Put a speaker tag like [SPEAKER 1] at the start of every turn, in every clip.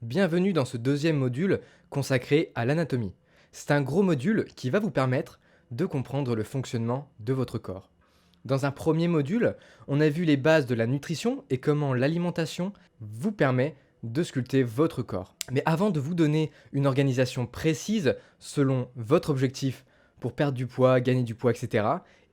[SPEAKER 1] Bienvenue dans ce deuxième module consacré à l'anatomie. C'est un gros module qui va vous permettre de comprendre le fonctionnement de votre corps. Dans un premier module, on a vu les bases de la nutrition et comment l'alimentation vous permet de sculpter votre corps. Mais avant de vous donner une organisation précise selon votre objectif pour perdre du poids, gagner du poids, etc.,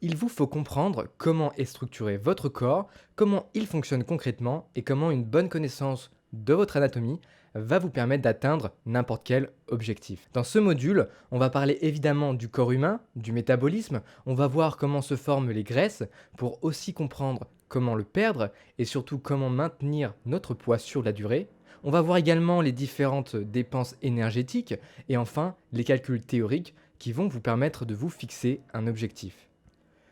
[SPEAKER 1] il vous faut comprendre comment est structuré votre corps, comment il fonctionne concrètement et comment une bonne connaissance de votre anatomie va vous permettre d'atteindre n'importe quel objectif. Dans ce module, on va parler évidemment du corps humain, du métabolisme, on va voir comment se forment les graisses pour aussi comprendre comment le perdre et surtout comment maintenir notre poids sur la durée. On va voir également les différentes dépenses énergétiques et enfin les calculs théoriques qui vont vous permettre de vous fixer un objectif.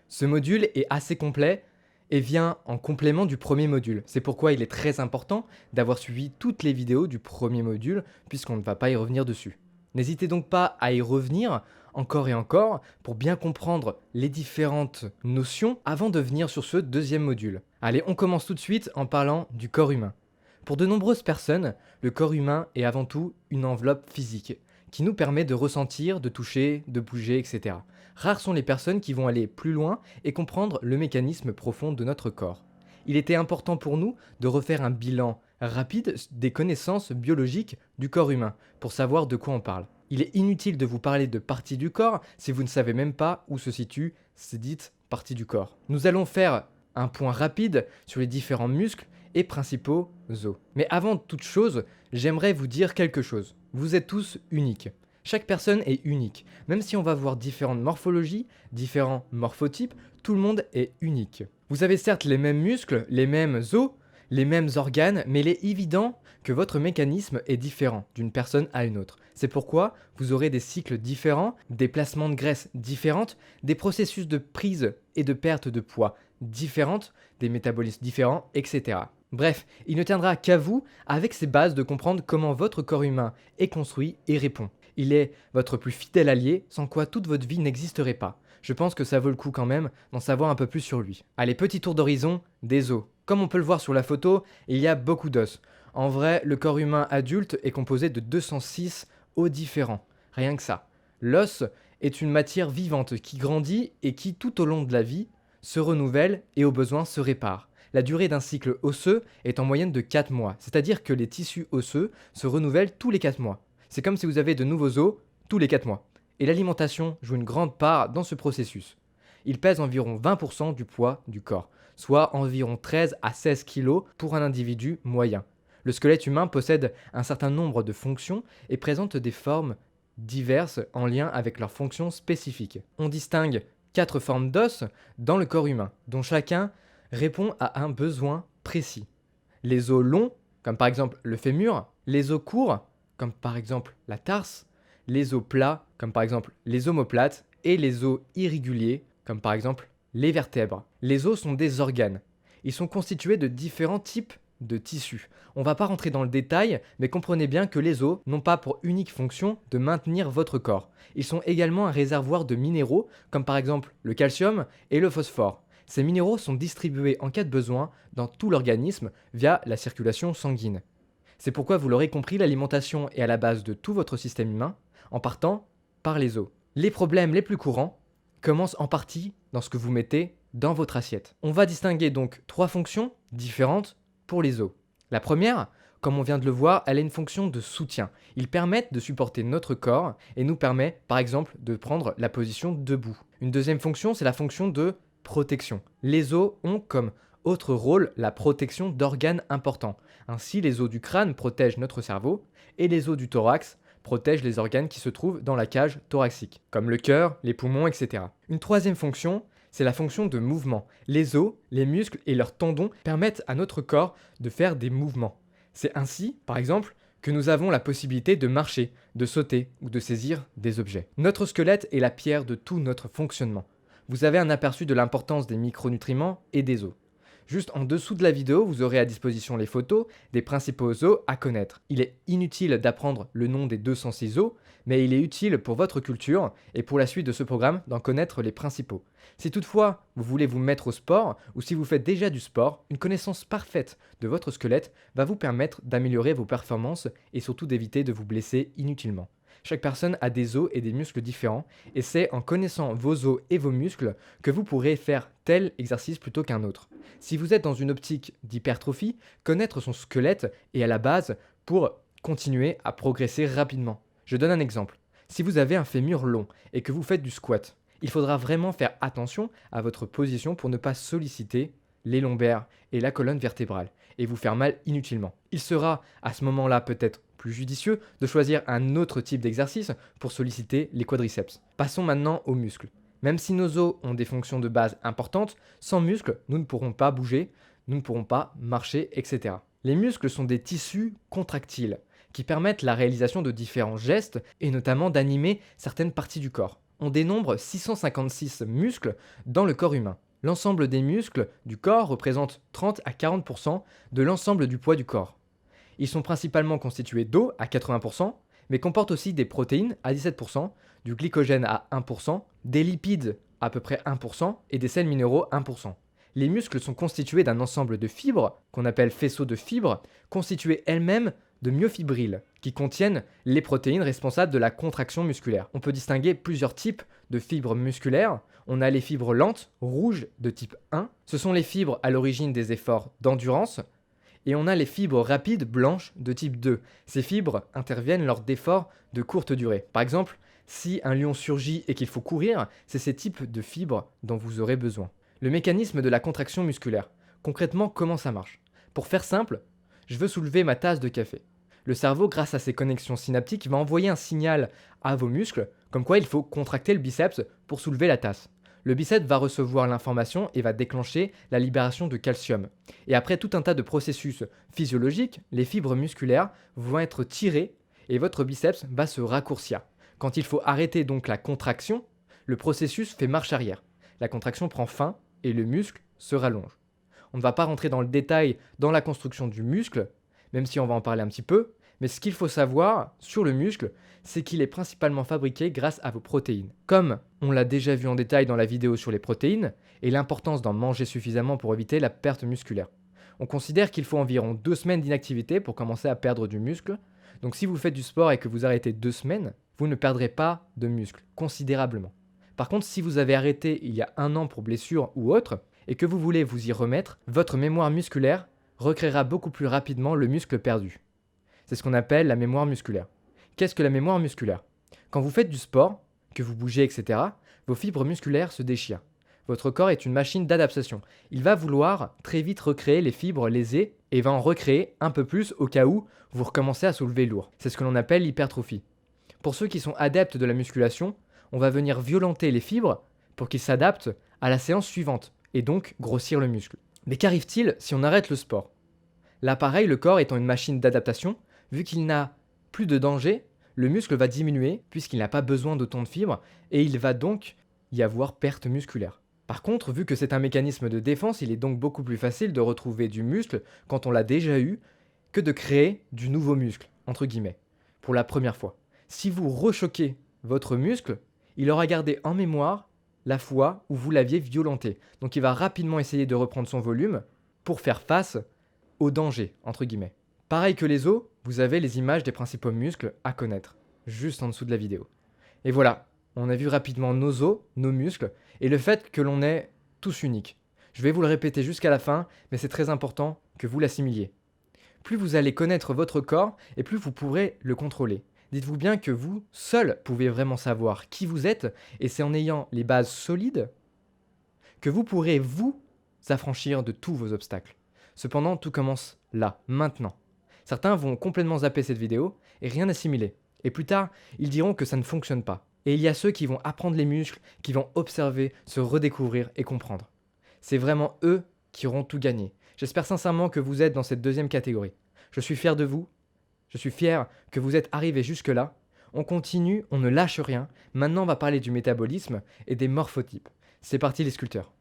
[SPEAKER 1] Ce module est assez complet et vient en complément du premier module. C'est pourquoi il est très important d'avoir suivi toutes les vidéos du premier module puisqu'on ne va pas y revenir dessus. N'hésitez donc pas à y revenir encore et encore pour bien comprendre les différentes notions avant de venir sur ce deuxième module. Allez, on commence tout de suite en parlant du corps humain. Pour de nombreuses personnes, le corps humain est avant tout une enveloppe physique qui nous permet de ressentir, de toucher, de bouger, etc. Rares sont les personnes qui vont aller plus loin et comprendre le mécanisme profond de notre corps. Il était important pour nous de refaire un bilan rapide des connaissances biologiques du corps humain pour savoir de quoi on parle. Il est inutile de vous parler de parties du corps si vous ne savez même pas où se situent ces dites parties du corps. Nous allons faire un point rapide sur les différents muscles et principaux os. Mais avant toute chose, j'aimerais vous dire quelque chose. Vous êtes tous uniques. Chaque personne est unique. Même si on va voir différentes morphologies, différents morphotypes, tout le monde est unique. Vous avez certes les mêmes muscles, les mêmes os, les mêmes organes, mais il est évident que votre mécanisme est différent d'une personne à une autre. C'est pourquoi vous aurez des cycles différents, des placements de graisse différentes, des processus de prise et de perte de poids différentes, des métabolismes différents, etc. Bref, il ne tiendra qu'à vous, avec ces bases, de comprendre comment votre corps humain est construit et répond. Il est votre plus fidèle allié, sans quoi toute votre vie n'existerait pas. Je pense que ça vaut le coup quand même d'en savoir un peu plus sur lui. Allez, petit tour d'horizon des os. Comme on peut le voir sur la photo, il y a beaucoup d'os. En vrai, le corps humain adulte est composé de 206 os différents. Rien que ça. L'os est une matière vivante qui grandit et qui, tout au long de la vie, se renouvelle et au besoin se répare. La durée d'un cycle osseux est en moyenne de 4 mois, c'est-à-dire que les tissus osseux se renouvellent tous les 4 mois. C'est comme si vous avez de nouveaux os tous les 4 mois. Et l'alimentation joue une grande part dans ce processus. Il pèse environ 20% du poids du corps, soit environ 13 à 16 kg pour un individu moyen. Le squelette humain possède un certain nombre de fonctions et présente des formes diverses en lien avec leurs fonctions spécifiques. On distingue 4 formes d'os dans le corps humain, dont chacun répond à un besoin précis. Les os longs, comme par exemple le fémur, les os courts, comme par exemple la tarse, les os plats, comme par exemple les omoplates, et les os irréguliers, comme par exemple les vertèbres. Les os sont des organes. Ils sont constitués de différents types de tissus. On ne va pas rentrer dans le détail, mais comprenez bien que les os n'ont pas pour unique fonction de maintenir votre corps. Ils sont également un réservoir de minéraux, comme par exemple le calcium et le phosphore. Ces minéraux sont distribués en cas de besoin dans tout l'organisme via la circulation sanguine. C'est pourquoi vous l'aurez compris, l'alimentation est à la base de tout votre système humain, en partant par les os. Les problèmes les plus courants commencent en partie dans ce que vous mettez dans votre assiette. On va distinguer donc 3 fonctions différentes pour les os. La première, comme on vient de le voir, elle a une fonction de soutien. Ils permettent de supporter notre corps et nous permet par exemple de prendre la position debout. Une deuxième fonction, c'est la fonction de protection. Les os ont comme autre rôle la protection d'organes importants. Ainsi, les os du crâne protègent notre cerveau et les os du thorax protègent les organes qui se trouvent dans la cage thoracique, comme le cœur, les poumons, etc. Une troisième fonction, c'est la fonction de mouvement. Les os, les muscles et leurs tendons permettent à notre corps de faire des mouvements. C'est ainsi, par exemple, que nous avons la possibilité de marcher, de sauter ou de saisir des objets. Notre squelette est la pierre de tout notre fonctionnement. Vous avez un aperçu de l'importance des micronutriments et des os. Juste en dessous de la vidéo, vous aurez à disposition les photos des principaux os à connaître. Il est inutile d'apprendre le nom des 206 os, mais il est utile pour votre culture et pour la suite de ce programme d'en connaître les principaux. Si toutefois vous voulez vous mettre au sport ou si vous faites déjà du sport, une connaissance parfaite de votre squelette va vous permettre d'améliorer vos performances et surtout d'éviter de vous blesser inutilement. Chaque personne a des os et des muscles différents et c'est en connaissant vos os et vos muscles que vous pourrez faire tel exercice plutôt qu'un autre. Si vous êtes dans une optique d'hypertrophie, connaître son squelette est à la base pour continuer à progresser rapidement. Je donne un exemple. Si vous avez un fémur long et que vous faites du squat, il faudra vraiment faire attention à votre position pour ne pas solliciter les lombaires et la colonne vertébrale et vous faire mal inutilement. Il sera à ce moment-là peut-être plus judicieux de choisir un autre type d'exercice pour solliciter les quadriceps. Passons maintenant aux muscles. Même si nos os ont des fonctions de base importantes, sans muscles, nous ne pourrons pas bouger, nous ne pourrons pas marcher, etc. Les muscles sont des tissus contractiles qui permettent la réalisation de différents gestes et notamment d'animer certaines parties du corps. On dénombre 656 muscles dans le corps humain. L'ensemble des muscles du corps représente 30 à 40% de l'ensemble du poids du corps. Ils sont principalement constitués d'eau à 80%, mais comportent aussi des protéines à 17%, du glycogène à 1%, des lipides à peu près 1% et des sels minéraux 1%. Les muscles sont constitués d'un ensemble de fibres, qu'on appelle faisceaux de fibres, constitués elles-mêmes de myofibrilles, qui contiennent les protéines responsables de la contraction musculaire. On peut distinguer plusieurs types de fibres musculaires. On a les fibres lentes, rouges, de type 1. Ce sont les fibres à l'origine des efforts d'endurance. Et on a les fibres rapides blanches de type 2. Ces fibres interviennent lors d'efforts de courte durée. Par exemple, si un lion surgit et qu'il faut courir, c'est ces types de fibres dont vous aurez besoin. Le mécanisme de la contraction musculaire. Concrètement, comment ça marche? Pour faire simple, je veux soulever ma tasse de café. Le cerveau, grâce à ses connexions synaptiques, va envoyer un signal à vos muscles, comme quoi il faut contracter le biceps pour soulever la tasse. Le biceps va recevoir l'information et va déclencher la libération de calcium. Et après tout un tas de processus physiologiques, les fibres musculaires vont être tirées et votre biceps va se raccourcir. Quand il faut arrêter donc la contraction, le processus fait marche arrière. La contraction prend fin et le muscle se rallonge. On ne va pas rentrer dans le détail dans la construction du muscle, même si on va en parler un petit peu, mais ce qu'il faut savoir sur le muscle, c'est qu'il est principalement fabriqué grâce à vos protéines. Comme on l'a déjà vu en détail dans la vidéo sur les protéines, et l'importance d'en manger suffisamment pour éviter la perte musculaire. On considère qu'il faut environ 2 semaines d'inactivité pour commencer à perdre du muscle, donc si vous faites du sport et que vous arrêtez 2 semaines, vous ne perdrez pas de muscle, considérablement. Par contre, si vous avez arrêté il y a 1 an pour blessure ou autre, et que vous voulez vous y remettre, votre mémoire musculaire recréera beaucoup plus rapidement le muscle perdu. C'est ce qu'on appelle la mémoire musculaire. Qu'est-ce que la mémoire musculaire? Quand vous faites du sport, que vous bougez, etc., vos fibres musculaires se déchirent. Votre corps est une machine d'adaptation. Il va vouloir très vite recréer les fibres lésées et va en recréer un peu plus au cas où vous recommencez à soulever lourd. C'est ce que l'on appelle l'hypertrophie. Pour ceux qui sont adeptes de la musculation, on va venir violenter les fibres pour qu'ils s'adaptent à la séance suivante et donc grossir le muscle. Mais qu'arrive-t-il si on arrête le sport? Là pareil, le corps étant une machine d'adaptation, vu qu'il n'a plus de danger, le muscle va diminuer puisqu'il n'a pas besoin d'autant de fibres et il va donc y avoir perte musculaire. Par contre, vu que c'est un mécanisme de défense, il est donc beaucoup plus facile de retrouver du muscle quand on l'a déjà eu que de créer du nouveau muscle, entre guillemets, pour la première fois. Si vous rechoquez votre muscle, il aura gardé en mémoire la fois où vous l'aviez violenté. Donc il va rapidement essayer de reprendre son volume pour faire face au danger, entre guillemets. Pareil que les os, vous avez les images des principaux muscles à connaître, juste en dessous de la vidéo. Et voilà, on a vu rapidement nos os, nos muscles, et le fait que l'on est tous uniques. Je vais vous le répéter jusqu'à la fin, mais c'est très important que vous l'assimiliez. Plus vous allez connaître votre corps, et plus vous pourrez le contrôler. Dites-vous bien que vous, seul, pouvez vraiment savoir qui vous êtes, et c'est en ayant les bases solides que vous pourrez vous affranchir de tous vos obstacles. Cependant, tout commence là, maintenant. Certains vont complètement zapper cette vidéo et rien assimiler. Et plus tard, ils diront que ça ne fonctionne pas. Et il y a ceux qui vont apprendre les muscles, qui vont observer, se redécouvrir et comprendre. C'est vraiment eux qui auront tout gagné. J'espère sincèrement que vous êtes dans cette deuxième catégorie. Je suis fier de vous. Je suis fier que vous êtes arrivés jusque-là. On continue, on ne lâche rien. Maintenant, on va parler du métabolisme et des morphotypes. C'est parti les sculpteurs.